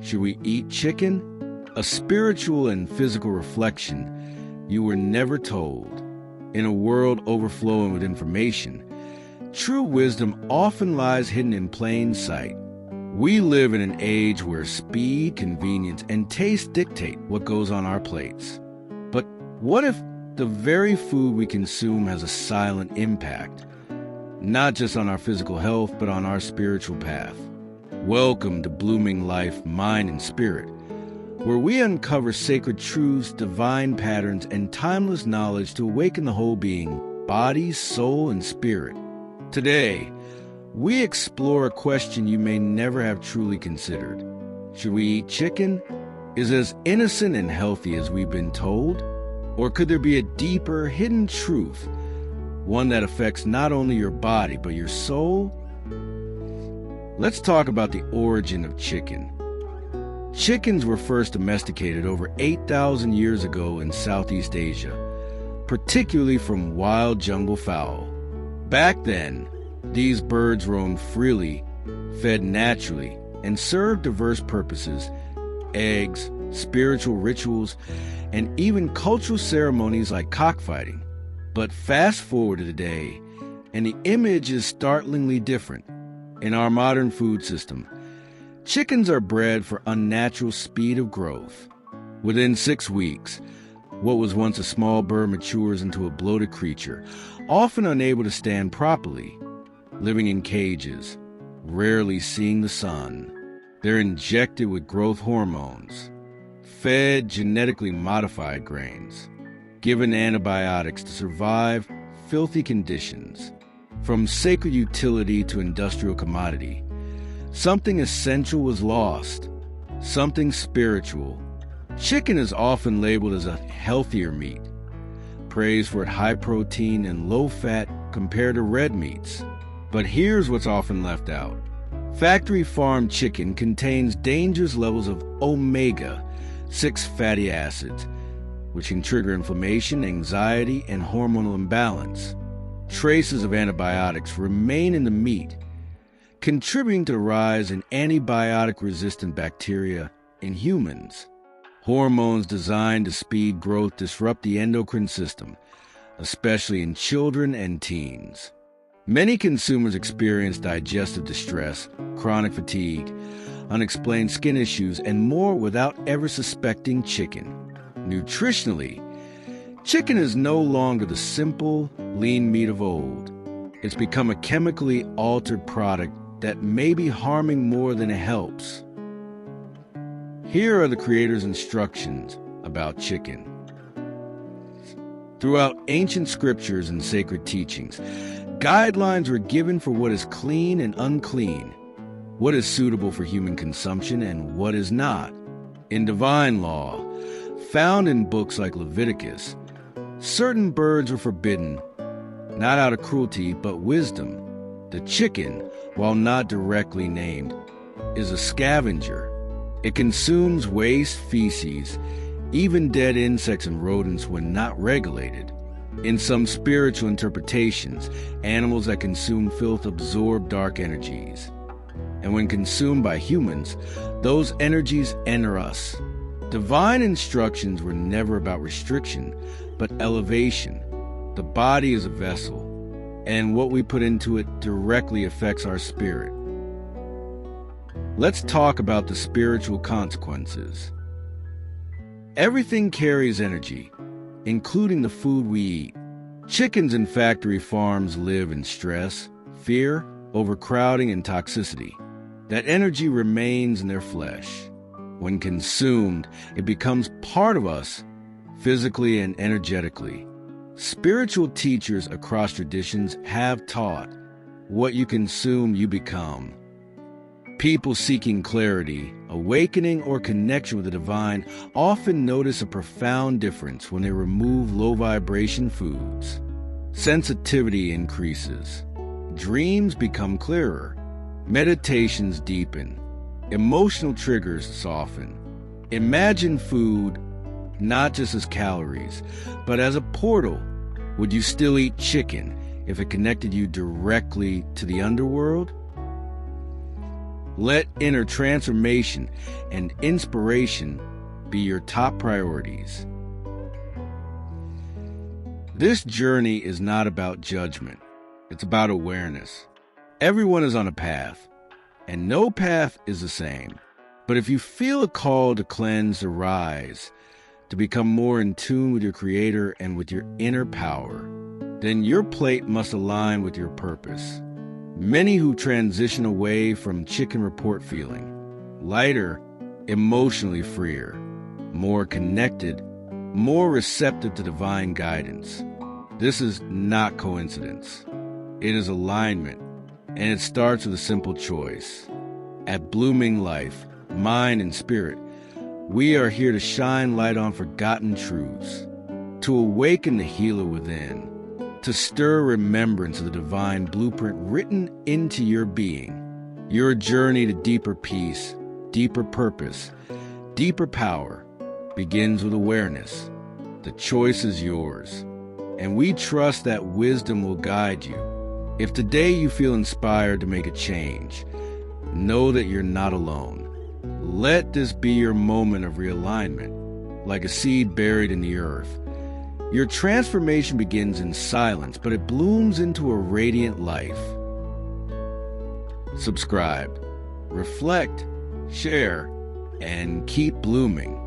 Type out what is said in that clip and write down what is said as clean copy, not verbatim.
Should we eat chicken? A spiritual and physical reflection you were never told. In a world overflowing with information, true wisdom often lies hidden in plain sight. We live in an age where speed, convenience, and taste dictate what goes on our plates. But what if the very food we consume has a silent impact, not just on our physical health, but on our spiritual path? Welcome to Blooming Life, Mind, and Spirit, where we uncover sacred truths, divine patterns, and timeless knowledge to awaken the whole being, body, soul, and spirit. Today, we explore a question you may never have truly considered. Should we eat chicken? Is it as innocent and healthy as we've been told? Or could there be a deeper, hidden truth, one that affects not only your body, but your soul? Let's talk about the origin of chicken. Chickens were first domesticated over 8,000 years ago in Southeast Asia, particularly from wild jungle fowl. Back then, these birds roamed freely, fed naturally, and served diverse purposes: eggs, spiritual rituals, and even cultural ceremonies like cockfighting. But fast forward to today, and the image is startlingly different. In our modern food system, chickens are bred for unnatural speed of growth. Within 6 weeks, what was once a small bird matures into a bloated creature, often unable to stand properly, living in cages, rarely seeing the sun. They're injected with growth hormones, fed genetically modified grains, given antibiotics to survive filthy conditions. From sacred utility to industrial commodity, something essential was lost, something spiritual. Chicken is often labeled as a healthier meat, praised for its high protein and low fat compared to red meats. But here's what's often left out. Factory farmed chicken contains dangerous levels of omega-6 fatty acids, which can trigger inflammation, anxiety, and hormonal imbalance. Traces of antibiotics remain in the meat, contributing to the rise in antibiotic-resistant bacteria in humans. Hormones designed to speed growth disrupt the endocrine system, especially in children and teens. Many consumers experience digestive distress, chronic fatigue, unexplained skin issues, and more without ever suspecting chicken. Nutritionally, chicken is no longer the simple, lean meat of old. It's become a chemically altered product that may be harming more than it helps. Here are the creator's instructions about chicken. Throughout ancient scriptures and sacred teachings, guidelines were given for what is clean and unclean, what is suitable for human consumption and what is not. In divine law, found in books like Leviticus, certain birds were forbidden, not out of cruelty, but wisdom. The chicken, while not directly named, is a scavenger. It consumes waste, feces, even dead insects and rodents when not regulated. In some spiritual interpretations, animals that consume filth absorb dark energies. And when consumed by humans, those energies enter us. Divine instructions were never about restriction, but elevation. The body is a vessel, and what we put into it directly affects our spirit. Let's talk about the spiritual consequences. Everything carries energy, including the food we eat. Chickens in factory farms live in stress, fear, overcrowding, and toxicity. That energy remains in their flesh. When consumed, it becomes part of us, physically and energetically. Spiritual teachers across traditions have taught, what you consume, you become. People seeking clarity, awakening, or connection with the divine often notice a profound difference when they remove low-vibration foods. Sensitivity increases. Dreams become clearer. Meditations deepen. Emotional triggers soften. Imagine food not just as calories, but as a portal. Would you still eat chicken if it connected you directly to the underworld? Let inner transformation and inspiration be your top priorities. This journey is not about judgment. It's about awareness. Everyone is on a path, and no path is the same. But if you feel a call to cleanse or rise, to become more in tune with your Creator and with your inner power, then your plate must align with your purpose. Many who transition away from chicken report feeling lighter, emotionally freer, more connected, more receptive to divine guidance. This is not coincidence. It is alignment, and it starts with a simple choice. At Blooming Life, Mind and Spirit, we are here to shine light on forgotten truths, to awaken the healer within, to stir remembrance of the divine blueprint written into your being. Your journey to deeper peace, deeper purpose, deeper power begins with awareness. The choice is yours, and we trust that wisdom will guide you. If today you feel inspired to make a change, know that you're not alone. Let this be your moment of realignment, like a seed buried in the earth. Your transformation begins in silence, but it blooms into a radiant life. Subscribe, reflect, share, and keep blooming.